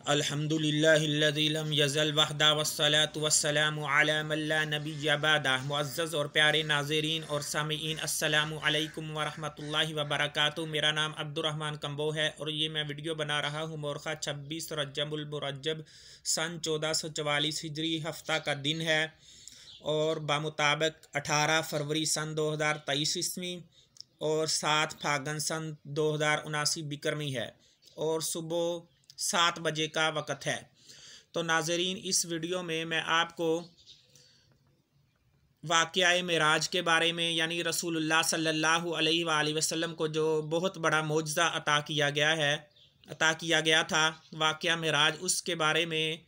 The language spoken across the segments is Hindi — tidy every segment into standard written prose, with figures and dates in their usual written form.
अल्हम्दुलिल्लाहिल्लज़ी लम यज़ल वहदा वस्सलातु वस्सलामु अला मन ला नबिय्य बअदा। मुअज़्ज़ज़ और प्यारे नाज़रीन और सामीईन, अस्सलामु अलैकुम व रहमतुल्लाहि व बरकातुहू। मेरा नाम अब्दुर्रहमान कंबो है और ये मैं वीडियो बना रहा हूँ मोरखा 26 रजबुल मुरज्जब सन 1444 हिजरी हफ्ता का दिन है और बामुताबिक 18 फरवरी सन 2023 ईस्वी और 7 फागन सन 2079 बिक्रमी है और सुबह 7 बजे का वक़्त है। तो नाज़रीन, इस वीडियो में मैं आपको वाक़या मेराज के बारे में, यानी रसूलुल्लाह सल्लल्लाहु अलैहि वसल्लम को जो बहुत बड़ा मौजज़ा अता किया गया था, वाक़या मेराज, उसके बारे में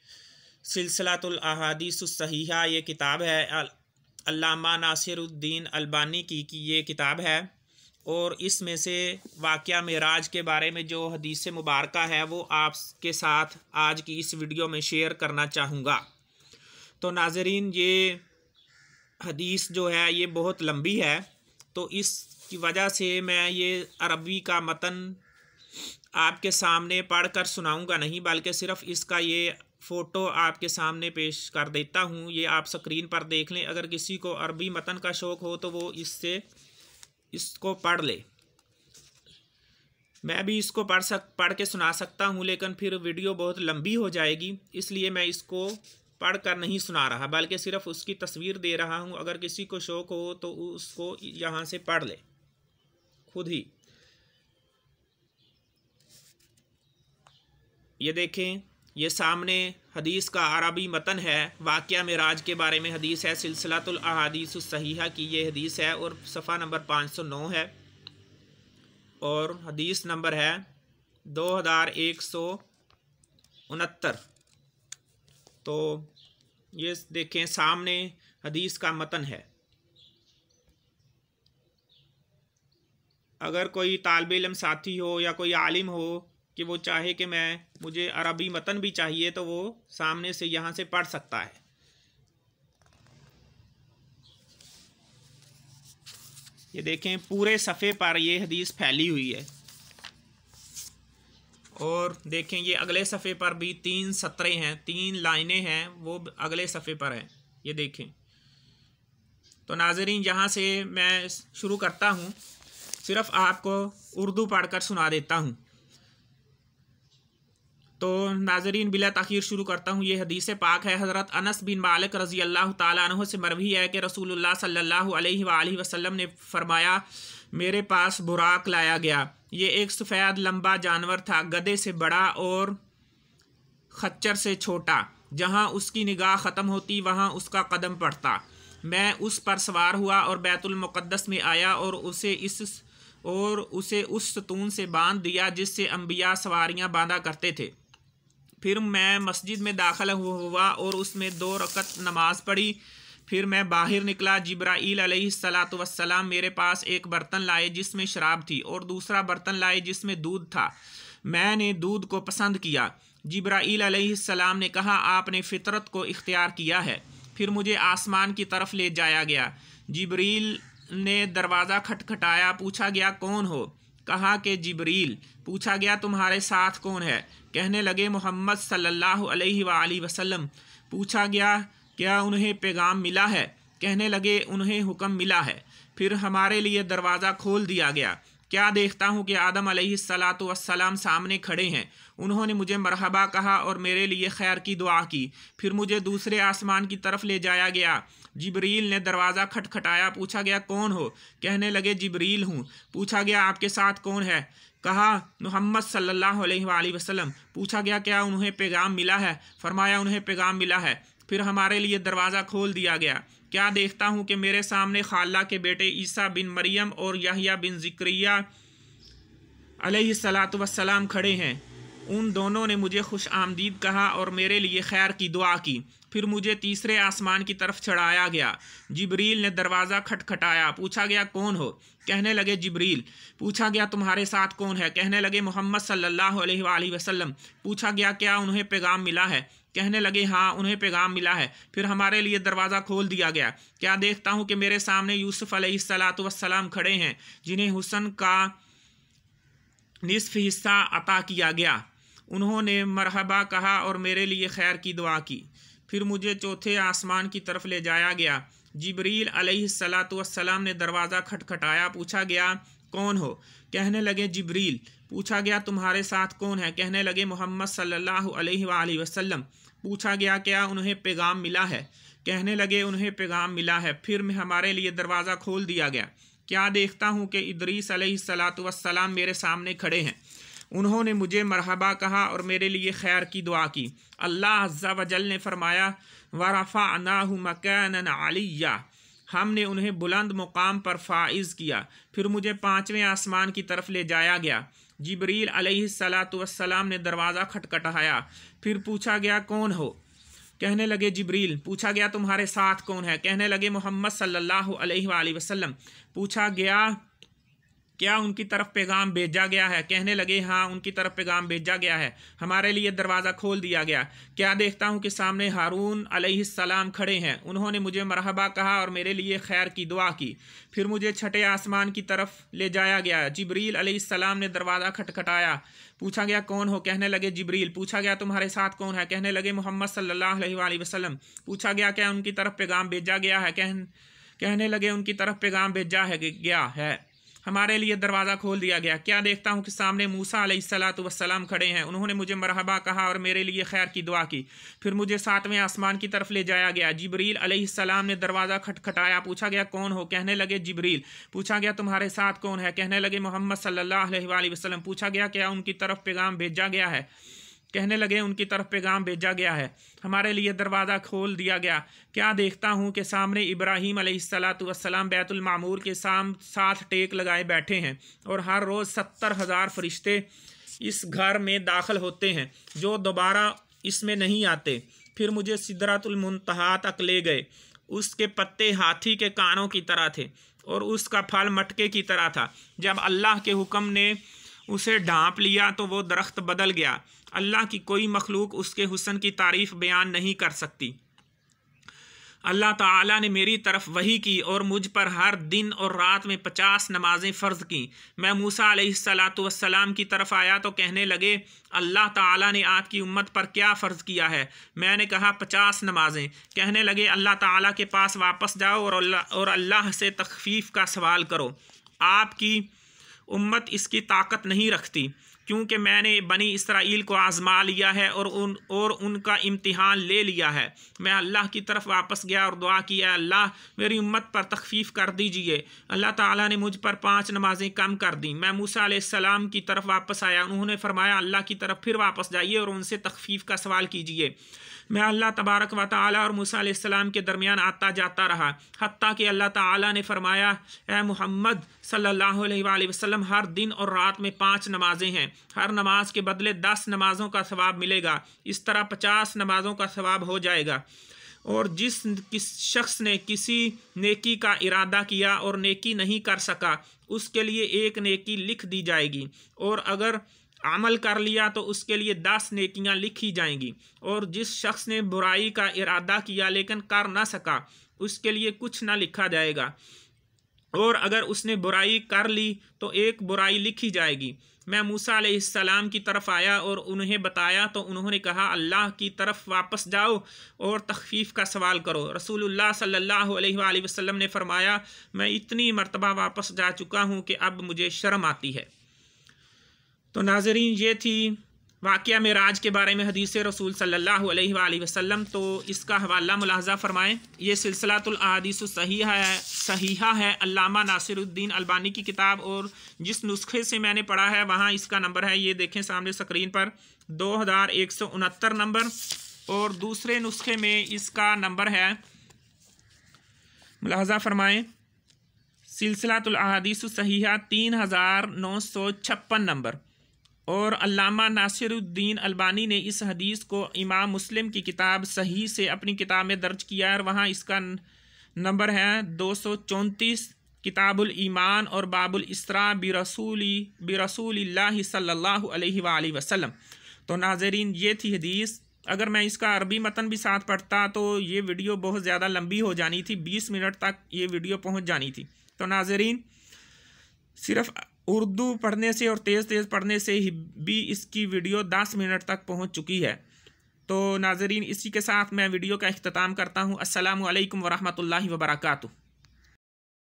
सिलसिलातुल अहादीसुस सहीहा ये किताब है, अल्लामा नासिरुद्दीन अलबानी की ये किताब है और इसमें से वाक़या मेराज के बारे में जो हदीस मुबारका है वो आपके साथ आज की इस वीडियो में शेयर करना चाहूँगा। तो नाज़रीन, ये हदीस जो है ये बहुत लंबी है, तो इसकी वजह से मैं ये अरबी का मतन आपके सामने पढ़कर सुनाऊंगा नहीं, बल्कि सिर्फ़ इसका ये फ़ोटो आपके सामने पेश कर देता हूँ। ये आप स्क्रीन पर देख लें। अगर किसी को अरबी मतन का शौक़ हो तो वो इसको पढ़ ले। मैं भी इसको पढ़ के सुना सकता हूँ, लेकिन फिर वीडियो बहुत लंबी हो जाएगी, इसलिए मैं इसको पढ़ कर नहीं सुना रहा, बल्कि सिर्फ उसकी तस्वीर दे रहा हूँ। अगर किसी को शौक़ हो तो उसको यहाँ से पढ़ ले खुद ही। ये देखें, ये सामने हदीस का अरबी मतन है। वाक़या मेराज के बारे में हदीस है, सिलसिलातुल अहादीसुस सहीहा की ये हदीस है और सफ़ा नंबर 509 है और हदीस नंबर है 2169। तो ये देखें, सामने हदीस का मतन है। अगर कोई तालिब इल्म साथी हो या कोई आलिम हो कि वो चाहे कि मुझे अरबी मतन भी चाहिए, तो वो सामने से यहाँ से पढ़ सकता है। ये देखें, पूरे सफ़े पर ये हदीस फैली हुई है और देखें ये अगले सफ़े पर भी 3 सतरें हैं, 3 लाइनें हैं, वो अगले सफ़े पर हैं। ये देखें। तो नाज़रीन, यहाँ से मैं शुरू करता हूँ, सिर्फ़ आपको उर्दू पढ़कर सुना देता हूँ। तो नाज़रीन, बिला ताख़ीर शुरू करता हूँ। ये हदीस पाक है। हज़रत अनस बिन मालिक रज़ी अल्लाह ताला अन्हु से मरवी है कि रसूलुल्लाह सल्लल्लाहु अलैहि वसल्लम ने फरमाया, मेरे पास बुराक लाया गया। ये एक सफ़ेद लंबा जानवर था, गधे से बड़ा और खच्चर से छोटा। जहाँ उसकी निगाह ख़त्म होती वहाँ उसका कदम पड़ता। मैं उस पर सवार हुआ और बैतुल मुक़द्दस में आया और उसे उस सतून से बांध दिया जिससे अंबिया सवारियाँ बांधा करते थे। फिर मैं मस्जिद में दाखिल हुआ और उसमें 2 रकत नमाज पढ़ी। फिर मैं बाहर निकला। जिब्राईल अलैहिस्सलातु वस्सलाम मेरे पास एक बर्तन लाए जिसमें शराब थी और दूसरा बर्तन लाए जिसमें दूध था। मैंने दूध को पसंद किया। जिब्राईल अलैहिस्सलाम ने कहा, आपने फितरत को इख्तियार किया है। फिर मुझे आसमान की तरफ ले जाया गया। जिब्रील ने दरवाज़ा खटखटाया। पूछा गया, कौन हो? कहा कि जिब्रील। पूछा गया, तुम्हारे साथ कौन है? कहने लगे, मोहम्मद सल्लल्लाहु अलैहि वसल्लम। पूछा गया, क्या उन्हें पैगाम मिला है? कहने लगे, उन्हें हुक्म मिला है। फिर हमारे लिए दरवाज़ा खोल दिया गया। क्या देखता हूँ कि आदम अलैहिस्सलातु वस्सलाम सामने खड़े हैं। उन्होंने मुझे मरहबा कहा और मेरे लिए खैर की दुआ की। फिर मुझे दूसरे आसमान की तरफ ले जाया गया। जिब्रील ने दरवाज़ा खटखटाया। पूछा गया, कौन हो? कहने लगे, जिब्रील हूँ। पूछा गया, आपके साथ कौन है? कहा, मोहम्मद सल्लल्लाहु अलैहि वसल्लम। पूछा गया, क्या उन्हें पैगाम मिला है? फरमाया, उन्हें पैगाम मिला है। फिर हमारे लिए दरवाज़ा खोल दिया गया। क्या देखता हूँ कि मेरे सामने खाला के बेटे ईसा बिन मरियम और यहया बिन ज़करिया अलैहिस्सलातु वस्सलाम खड़े हैं। उन दोनों ने मुझे खुश आमदीद कहा और मेरे लिए खैर की दुआ की। फिर मुझे तीसरे आसमान की तरफ चढ़ाया गया। जिब्रील ने दरवाज़ा खटखटाया। पूछा गया, कौन हो? कहने लगे, जिब्रील। पूछा गया, तुम्हारे साथ कौन है? कहने लगे, मोहम्मद सल्लल्लाहु अलैहि वसल्लम। पूछा गया, क्या उन्हें पैगाम मिला है? कहने लगे, हाँ, उन्हें पैगाम मिला है। फिर हमारे लिए दरवाज़ा खोल दिया गया। क्या देखता हूँ कि मेरे सामने यूसुफ़ अलैहिस्सलातु वस्सलाम खड़े हैं, जिन्हें हुस्न का निस्फ हिस्सा अता किया गया। उन्होंने मरहबा कहा और मेरे लिए खैर की दुआ की। फिर मुझे चौथे आसमान की तरफ ले जाया गया। जिब्रील अलैहिस्सलातु वस्सलाम ने दरवाज़ा खटखटाया। पूछा गया कौन हो? कहने लगे जिब्रील। पूछा गया तुम्हारे साथ कौन है? कहने लगे मोहम्मद सल्लल्लाहु अलैहि वसल्लम। पूछा गया क्या उन्हें पैगाम मिला है? कहने लगे उन्हें पैगाम मिला है। फिर हमारे लिए दरवाज़ा खोल दिया गया। क्या देखता हूँ कि इदरीस अलैहिस्सलातु वस्सलाम मेरे सामने खड़े हैं। उन्होंने मुझे मरहबा कहा और मेरे लिए खैर की दुआ की। अल्लाह अज़्ज़ा वजल ने फरमाया वरफ़अनाहु मकानन अलिय्या, हमने उन्हें बुलंद मुकाम पर फाइज़ किया। फिर मुझे 5वें आसमान की तरफ ले जाया गया। जिब्रील अलैहिस्सलातु वस्सलाम ने दरवाज़ा खटखटाया। फिर पूछा गया कौन हो? कहने लगे जिब्रील। पूछा गया तुम्हारे साथ कौन है? कहने लगे मोहम्मद सल्लल्लाहु अलैहि वसल्लम। पूछा गया क्या उनकी तरफ पैगाम भेजा गया है? कहने लगे हाँ उनकी तरफ पैगाम भेजा गया है। हमारे लिए दरवाज़ा खोल दिया गया। क्या देखता हूँ कि सामने हारून अलैहिस्सलाम खड़े हैं। उन्होंने मुझे मरहबा कहा और मेरे लिए खैर की दुआ की। फिर मुझे छठे आसमान की तरफ ले जाया गया। जिब्रील अलैहिस्सलाम ने दरवाज़ा खटखटाया। पूछा गया कौन हो? कहने लगे जिब्रील। पूछा गया तुम्हारे साथ कौन है? कहने लगे मोहम्मद सल्लल्लाहु अलैहि वसल्लम। पूछा गया क्या उनकी तरफ पैगाम भेजा गया है? कहने लगे उनकी तरफ पैगाम भेजा गया है। हमारे लिए दरवाज़ा खोल दिया गया। क्या देखता हूँ कि सामने मूसा अलैहिस्सलातु वस्सलाम खड़े हैं। उन्होंने मुझे मरहबा कहा और मेरे लिए खैर की दुआ की। फिर मुझे 7वें आसमान की तरफ ले जाया गया। जिब्रील अलैहिस्सलाम ने दरवाज़ा खटखटाया। पूछा गया कौन हो? कहने लगे जिब्रील। पूछा गया तुम्हारे साथ कौन है? कहने लगे मोहम्मद सल्लल्लाहु अलैहि वसल्लम। पूछा गया क्या उनकी तरफ पैगाम भेजा गया है? कहने लगे उनकी तरफ पैगाम भेजा गया है। हमारे लिए दरवाज़ा खोल दिया गया। क्या देखता हूँ कि सामने इब्राहीम अलैहिस्सलातु वस्सलाम बैतुल मामूर के साथ टेक लगाए बैठे हैं और हर रोज़ 70,000 फरिश्ते इस घर में दाखिल होते हैं जो दोबारा इसमें नहीं आते। फिर मुझे सिदरतुल मुंतहा तक ले गए। उसके पत्ते हाथी के कानों की तरह थे और उसका फल मटके की तरह था। जब अल्लाह के हुक्म ने उसे ढांप लिया तो वो दरख्त बदल गया। अल्लाह की कोई मखलूक उसके हुस्न की तारीफ बयान नहीं कर सकती। अल्लाह ताला ने मेरी तरफ वही की और मुझ पर हर दिन और रात में 50 नमाजें फ़र्ज की। मैं मूसा अलैहिस्सलातु वस्सलाम की तरफ आया तो कहने लगे अल्लाह ताला ने आपकी उम्मत पर क्या फ़र्ज़ किया है? मैंने कहा 50 नमाजें। कहने लगे अल्लाह ताला के पास वापस जाओ और अल्लाह से तख़फ़ीफ़ का सवाल करो। आपकी उम्मत इसकी ताकत नहीं रखती क्योंकि मैंने बनी इसराइल को आज़मा लिया है और उनका इम्तिहान ले लिया है। मैं अल्लाह की तरफ वापस गया और दुआ किया अल्लाह मेरी उम्मत पर तख़फ़ीफ़ कर दीजिए। अल्लाह ताला ने मुझ पर 5 नमाजें कम कर दी। मैं मूसा अलैहिस्सलाम की तरफ वापस आया। उन्होंने फरमाया अल्लाह की तरफ फिर वापस जाइए और उनसे तख़फ़ीफ़ का सवाल कीजिए। मैं अल्लाह तबारक व तआला और मूसा अलैहिस्सलाम के दरमियान आता जाता रहा हत्ता कि अल्लाह ताला ने फरमाया ए मोहम्मद सल्लल्लाहु अलैहि वसल्लम हर दिन और रात में 5 नमाजें हैं। हर नमाज के बदले 10 नमाज़ों का सवाब मिलेगा। इस तरह 50 नमाज़ों का सवाब हो जाएगा। और जिस शख्स ने किसी नेकी का इरादा किया और नेकी नहीं कर सका उसके लिए 1 नेकी लिख दी जाएगी और अगर अमल कर लिया तो उसके लिए 10 नेकियां लिखी जाएंगी। और जिस शख्स ने बुराई का इरादा किया लेकिन कर ना सका उसके लिए कुछ ना लिखा जाएगा और अगर उसने बुराई कर ली तो 1 बुराई लिखी जाएगी। मैं मूसा अलैहिस्सलाम की तरफ आया और उन्हें बताया तो उन्होंने कहा अल्लाह की तरफ वापस जाओ और तख़फ़ीफ़ का सवाल करो। रसूलुल्लाह सल्लल्लाहु अलैहि वसल्लम ने फरमाया मैं इतनी मरतबा वापस जा चुका हूँ कि अब मुझे शर्म आती है। तो नाज़रीन ये थी वाक़या मेराज के बारे में हदीस रसूल सल्लल्लाहु अलैहि वसल्लम। तो इसका हवाला मुलाहज़ा फ़रमाएँ। ये सिलसिलातुल अहादीसुस सहीहा है अल्लामा नासिरुद्दीन अलबानी की किताब और जिस नुस्खे से मैंने पढ़ा है वहाँ इसका नंबर है, ये देखें सामने स्क्रीन पर 2169 नंबर और दूसरे नुस्खे में इसका नंबर है, मुलाहज़ा फ़रमाएँ, सिलसिलातुल अहादीसुस सहीहा 3956 नंबर। और अल्लामा नासिरुद्दीन अलबानी ने इस हदीस को इमाम मुस्लिम की किताब सही से अपनी किताब में दर्ज किया है और वहाँ इसका नंबर है 234 किताबुल ईमान और बाबुल इसरा बिरसूलिल्लाहि सल्लल्लाहु अलैहि वसल्लम। तो नाज़रीन ये थी हदीस। अगर मैं इसका अरबी मतन भी साथ पढ़ता तो ये वीडियो बहुत ज़्यादा लंबी हो जानी थी, 20 मिनट तक ये वीडियो पहुँच जानी थी। तो नाज़रीन सिर्फ उर्दू पढ़ने से और तेज़ तेज़ पढ़ने से ही भी इसकी वीडियो 10 मिनट तक पहुंच चुकी है। तो नाज़रीन, इसी के साथ मैं वीडियो का इख्तिताम करता हूं। अस्सलामु अलैकुम वरहमतुल्लाहि वबरकातुहू।